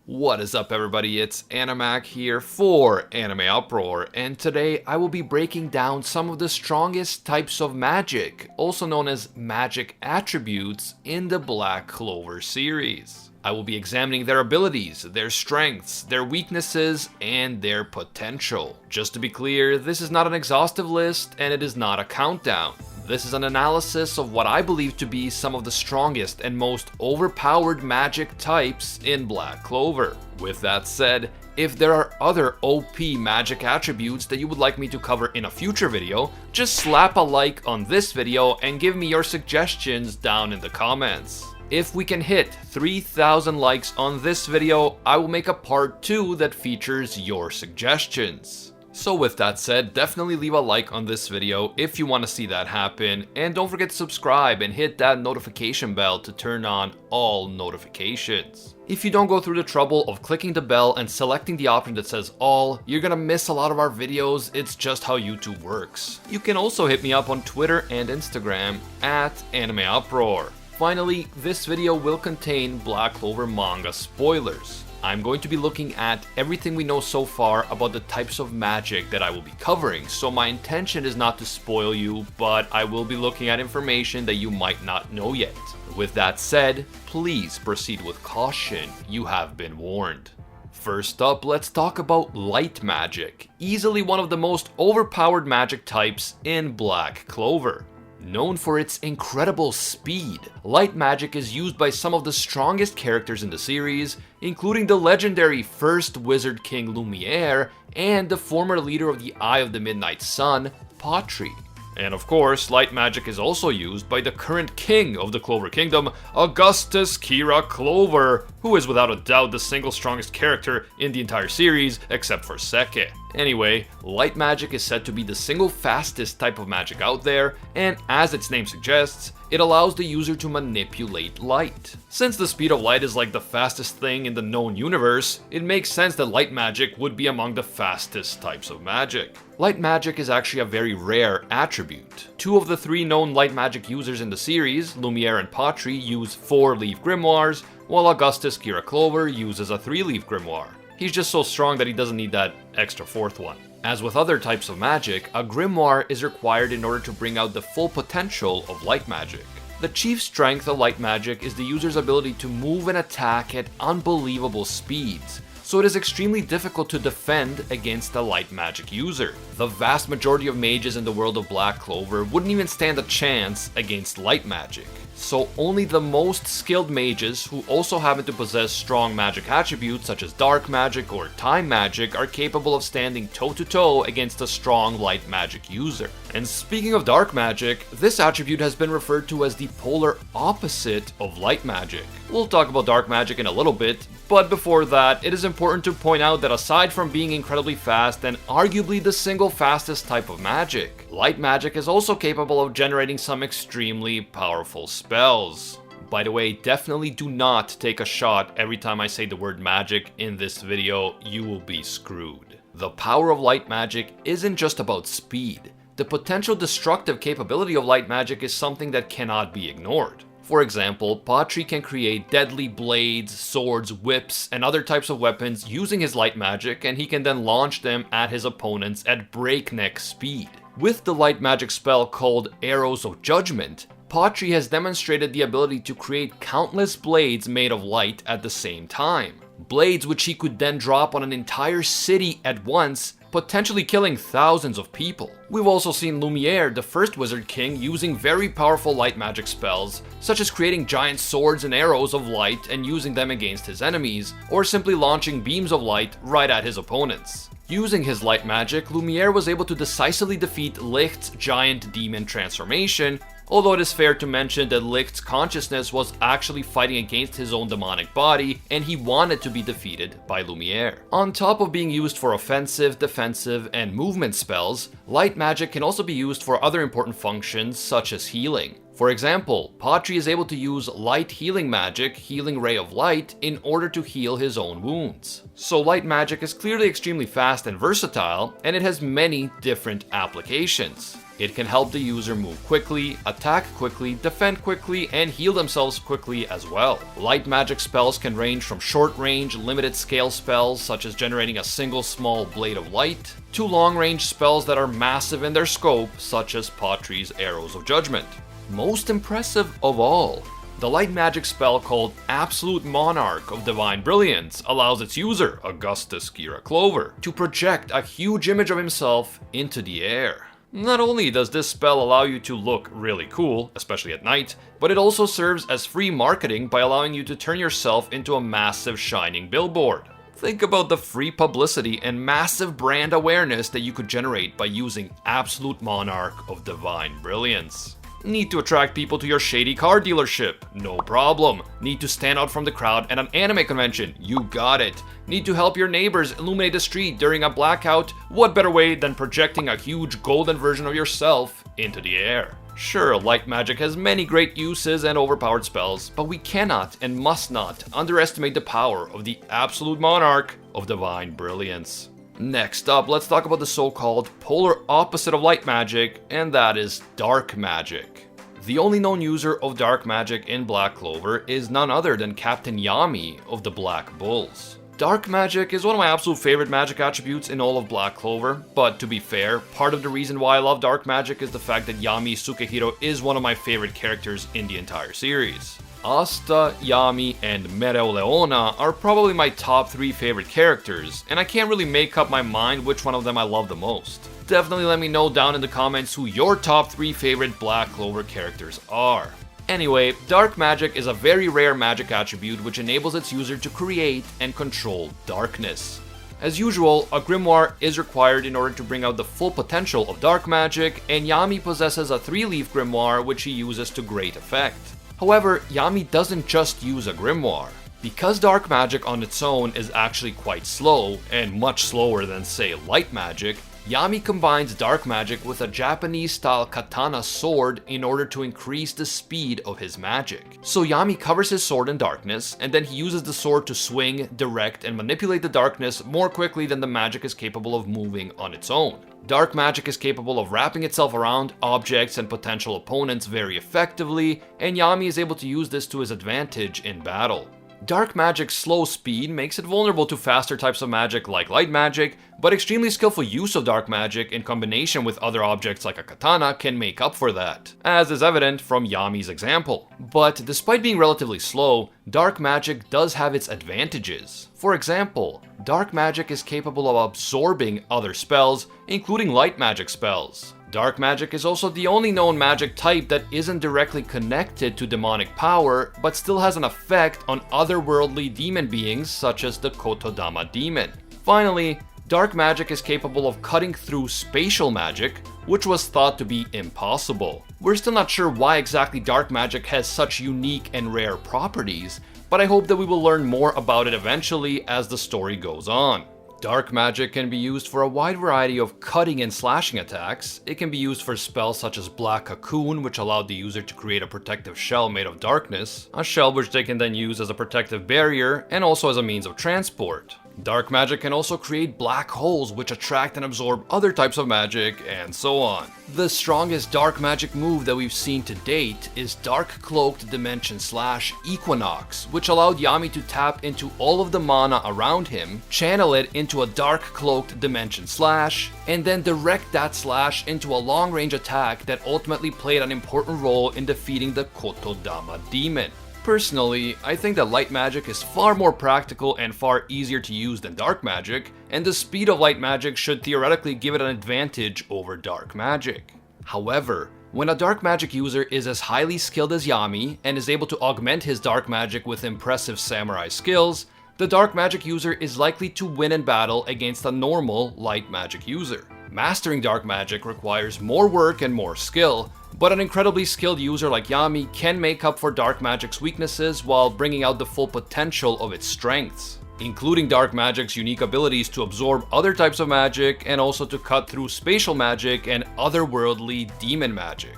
What is up everybody, it's Animac here for AnimeUproar, and today I will be breaking down some of the strongest types of magic, also known as magic attributes, in the Black Clover series. I will be examining their abilities, their strengths, their weaknesses, and their potential. Just to be clear, this is not an exhaustive list and it is not a countdown. This is an analysis of what I believe to be some of the strongest and most overpowered magic types in Black Clover. With that said, if there are other OP magic attributes that you would like me to cover in a future video, just slap a like on this video and give me your suggestions down in the comments. If we can hit 3,000 likes on this video, I will make a part 2 that features your suggestions. So with that said, definitely leave a like on this video if you want to see that happen, and don't forget to subscribe and hit that notification bell to turn on all notifications. If you don't go through the trouble of clicking the bell and selecting the option that says all, you're gonna miss a lot of our videos. It's just how YouTube works. You can also hit me up on Twitter and Instagram at AnimeUproar. Finally, this video will contain Black Clover manga spoilers. I'm going to be looking at everything we know so far about the types of magic that I will be covering, so my intention is not to spoil you, but I will be looking at information that you might not know yet. With that said, please proceed with caution, you have been warned. First up, let's talk about light magic, easily one of the most overpowered magic types in Black Clover. Known for its incredible speed, light magic is used by some of the strongest characters in the series, including the legendary first Wizard King Lumiere and the former leader of the Eye of the Midnight Sun, Patri. And of course, light magic is also used by the current king of the Clover Kingdom, Augustus Kira Clover, who is without a doubt the single strongest character in the entire series, except for Seke. Anyway, light magic is said to be the single fastest type of magic out there, and as its name suggests, it allows the user to manipulate light. Since the speed of light is like the fastest thing in the known universe, it makes sense that light magic would be among the fastest types of magic. Light magic is actually a very rare attribute. Two of the three known light magic users in the series, Lumiere and Patri, use 4-leaf grimoires, while Augustus Kira Clover uses a 3-leaf grimoire. He's just so strong that he doesn't need that extra 4th one. As with other types of magic, a grimoire is required in order to bring out the full potential of light magic. The chief strength of light magic is the user's ability to move and attack at unbelievable speeds, so it is extremely difficult to defend against a light magic user. The vast majority of mages in the world of Black Clover wouldn't even stand a chance against light magic. So only the most skilled mages who also happen to possess strong magic attributes such as dark magic or time magic are capable of standing toe-to-toe against a strong light magic user. And speaking of dark magic, this attribute has been referred to as the polar opposite of light magic. We'll talk about dark magic in a little bit, but before that, it is important to point out that aside from being incredibly fast and arguably the single fastest type of magic, light magic is also capable of generating some extremely powerful spells. By the way, definitely do not take a shot every time I say the word magic in this video, you will be screwed. The power of light magic isn't just about speed. The potential destructive capability of light magic is something that cannot be ignored. For example, Patri can create deadly blades, swords, whips, and other types of weapons using his light magic, and he can then launch them at his opponents at breakneck speed. With the light magic spell called Arrows of Judgment, Patri has demonstrated the ability to create countless blades made of light at the same time. Blades which he could then drop on an entire city at once, potentially killing thousands of people. We've also seen Lumiere, the first Wizard King, using very powerful light magic spells, such as creating giant swords and arrows of light and using them against his enemies, or simply launching beams of light right at his opponents. Using his light magic, Lumiere was able to decisively defeat Licht's giant demon transformation, although it is fair to mention that Licht's consciousness was actually fighting against his own demonic body, and he wanted to be defeated by Lumiere. On top of being used for offensive, defensive, and movement spells, light magic can also be used for other important functions such as healing. For example, Patri is able to use light healing magic, Healing Ray of Light, in order to heal his own wounds. So light magic is clearly extremely fast and versatile, and it has many different applications. It can help the user move quickly, attack quickly, defend quickly, and heal themselves quickly as well. Light magic spells can range from short-range, limited scale spells such as generating a single small blade of light, to long-range spells that are massive in their scope such as Patri's Arrows of Judgment. Most impressive of all, the light magic spell called Absolute Monarch of Divine Brilliance allows its user, Augustus Black Clover, to project a huge image of himself into the air. Not only does this spell allow you to look really cool, especially at night, but it also serves as free marketing by allowing you to turn yourself into a massive shining billboard. Think about the free publicity and massive brand awareness that you could generate by using Absolute Monarch of Divine Brilliance. Need to attract people to your shady car dealership? No problem. Need to stand out from the crowd at an anime convention? You got it. Need to help your neighbors illuminate the street during a blackout? What better way than projecting a huge golden version of yourself into the air? Sure, light magic has many great uses and overpowered spells, but we cannot and must not underestimate the power of the Absolute Monarch of Divine Brilliance. Next up, let's talk about the so-called polar opposite of light magic, and that is dark magic. The only known user of dark magic in Black Clover is none other than Captain Yami of the Black Bulls. Dark magic is one of my absolute favorite magic attributes in all of Black Clover, but to be fair, part of the reason why I love dark magic is the fact that Yami Sukehiro is one of my favorite characters in the entire series. Asta, Yami, and Mereoleona are probably my top 3 favorite characters, and I can't really make up my mind which one of them I love the most. Definitely let me know down in the comments who your top 3 favorite Black Clover characters are. Anyway, dark magic is a very rare magic attribute which enables its user to create and control darkness. As usual, a grimoire is required in order to bring out the full potential of dark magic, and Yami possesses a 3-leaf grimoire which he uses to great effect. However, Yami doesn't just use a grimoire. Because dark magic on its own is actually quite slow, and much slower than, say, light magic, Yami combines dark magic with a Japanese-style katana sword in order to increase the speed of his magic. So Yami covers his sword in darkness, and then he uses the sword to swing, direct, and manipulate the darkness more quickly than the magic is capable of moving on its own. Dark magic is capable of wrapping itself around objects and potential opponents very effectively, and Yami is able to use this to his advantage in battle. Dark magic's slow speed makes it vulnerable to faster types of magic like light magic, but extremely skillful use of dark magic in combination with other objects like a katana can make up for that, as is evident from Yami's example. But despite being relatively slow, dark magic does have its advantages. For example, dark magic is capable of absorbing other spells, including light magic spells. Dark magic is also the only known magic type that isn't directly connected to demonic power, but still has an effect on otherworldly demon beings such as the Kotodama demon. Finally, dark magic is capable of cutting through spatial magic, which was thought to be impossible. We're still not sure why exactly dark magic has such unique and rare properties, but I hope that we will learn more about it eventually as the story goes on. Dark magic can be used for a wide variety of cutting and slashing attacks. It can be used for spells such as Black Cocoon, which allowed the user to create a protective shell made of darkness, a shell which they can then use as a protective barrier and also as a means of transport. Dark magic can also create black holes which attract and absorb other types of magic, and so on. The strongest dark magic move that we've seen to date is Dark Cloaked Dimension Slash Equinox, which allowed Yami to tap into all of the mana around him, channel it into a Dark Cloaked Dimension Slash, and then direct that slash into a long-range attack that ultimately played an important role in defeating the Kotodama demon. Personally, I think that light magic is far more practical and far easier to use than dark magic, and the speed of light magic should theoretically give it an advantage over dark magic. However, when a dark magic user is as highly skilled as Yami and is able to augment his dark magic with impressive samurai skills, the dark magic user is likely to win in battle against a normal light magic user. Mastering dark magic requires more work and more skill, but an incredibly skilled user like Yami can make up for dark magic's weaknesses while bringing out the full potential of its strengths, including dark magic's unique abilities to absorb other types of magic and also to cut through spatial magic and otherworldly demon magic.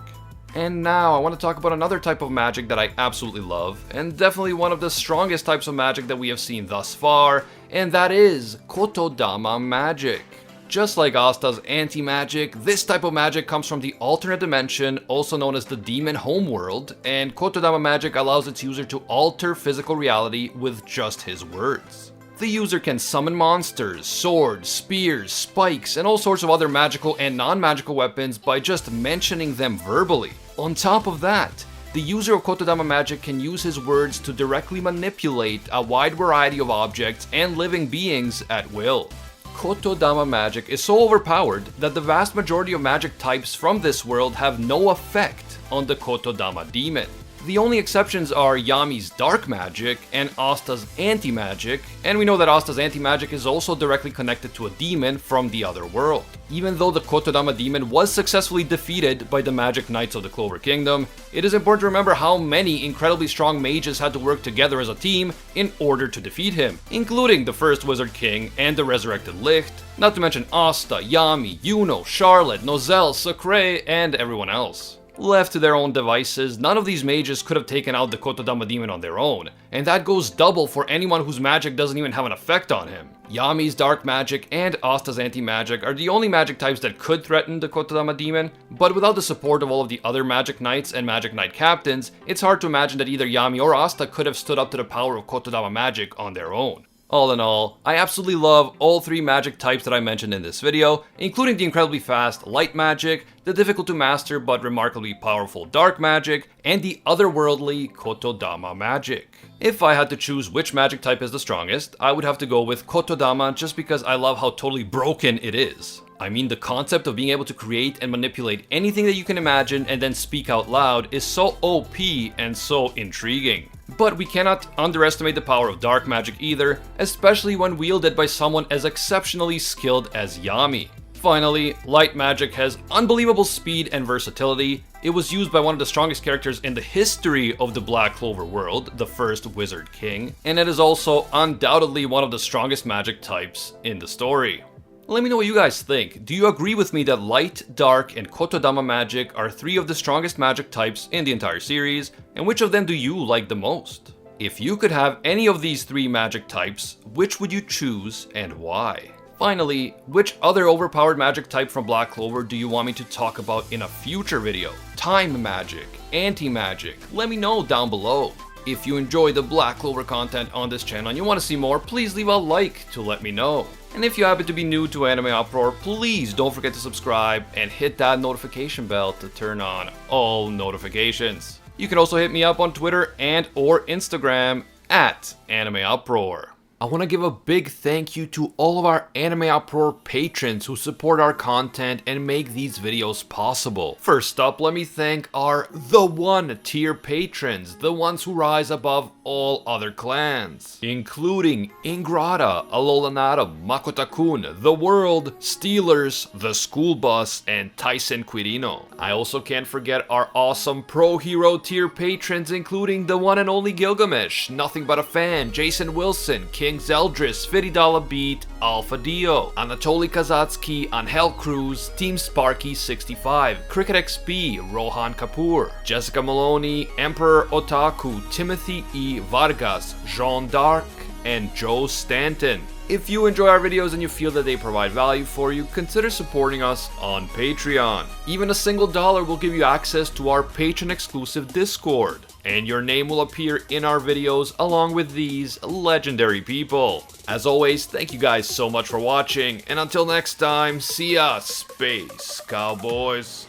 And now I want to talk about another type of magic that I absolutely love, and definitely one of the strongest types of magic that we have seen thus far, and that is Kotodama Magic. Just like Asta's anti-magic, this type of magic comes from the alternate dimension, also known as the demon homeworld, and Kotodama Magic allows its user to alter physical reality with just his words. The user can summon monsters, swords, spears, spikes, and all sorts of other magical and non-magical weapons by just mentioning them verbally. On top of that, the user of Kotodama Magic can use his words to directly manipulate a wide variety of objects and living beings at will. Kotodama Magic is so overpowered that the vast majority of magic types from this world have no effect on the Kotodama demon. The only exceptions are Yami's dark magic and Asta's anti-magic, and we know that Asta's anti-magic is also directly connected to a demon from the other world. Even though the Kotodama demon was successfully defeated by the Magic Knights of the Clover Kingdom, it is important to remember how many incredibly strong mages had to work together as a team in order to defeat him, including the first Wizard King and the Resurrected Licht, not to mention Asta, Yami, Yuno, Charlotte, Nozel, Sacre, and everyone else. Left to their own devices, none of these mages could have taken out the Kotodama demon on their own, and that goes double for anyone whose magic doesn't even have an effect on him. Yami's dark magic and Asta's anti-magic are the only magic types that could threaten the Kotodama demon, but without the support of all of the other Magic Knights and Magic Knight captains, it's hard to imagine that either Yami or Asta could have stood up to the power of Kotodama Magic on their own. All in all, I absolutely love all three magic types that I mentioned in this video, including the incredibly fast light magic, the difficult to master but remarkably powerful dark magic, and the otherworldly Kotodama magic. If I had to choose which magic type is the strongest, I would have to go with Kotodama just because I love how totally broken it is. I mean, the concept of being able to create and manipulate anything that you can imagine and then speak out loud is so OP and so intriguing. But we cannot underestimate the power of dark magic either, especially when wielded by someone as exceptionally skilled as Yami. Finally, light magic has unbelievable speed and versatility. It was used by one of the strongest characters in the history of the Black Clover world, the first Wizard King, and it is also undoubtedly one of the strongest magic types in the story. Let me know what you guys think. Do you agree with me that light, dark, and Kotodama magic are three of the strongest magic types in the entire series, and which of them do you like the most? If you could have any of these three magic types, which would you choose and why? Finally, which other overpowered magic type from Black Clover do you want me to talk about in a future video? Time magic, anti-magic, let me know down below. If you enjoy the Black Clover content on this channel and you want to see more, please leave a like to let me know. And if you happen to be new to AnimeUproar, please don't forget to subscribe and hit that notification bell to turn on all notifications. You can also hit me up on Twitter and or Instagram at AnimeUproar. I want to give a big thank you to all of our AnimeUproar patrons who support our content and make these videos possible. First up, let me thank our The One tier patrons, the ones who rise above all other clans, including Ingrata, Alolanada, Makotakun, The World, Steelers, The School Bus, and Tyson Quirino. I also can't forget our awesome Pro Hero tier patrons, including the one and only Gilgamesh, Nothing But a Fan, Jason Wilson, King Zeldris, Firidala Beat, Alpha Dio, Anatoly Kazatsky, Angel Cruz, Team Sparky 65, Cricket XP, Rohan Kapoor, Jessica Maloney, Emperor Otaku, Timothy E. Vargas, Jean d'Arc, and Joe Stanton. If you enjoy our videos and you feel that they provide value for you, consider supporting us on Patreon. Even a single dollar will give you access to our patron-exclusive Discord, and your name will appear in our videos along with these legendary people. As always, thank you guys so much for watching, and until next time, see ya, Space Cowboys.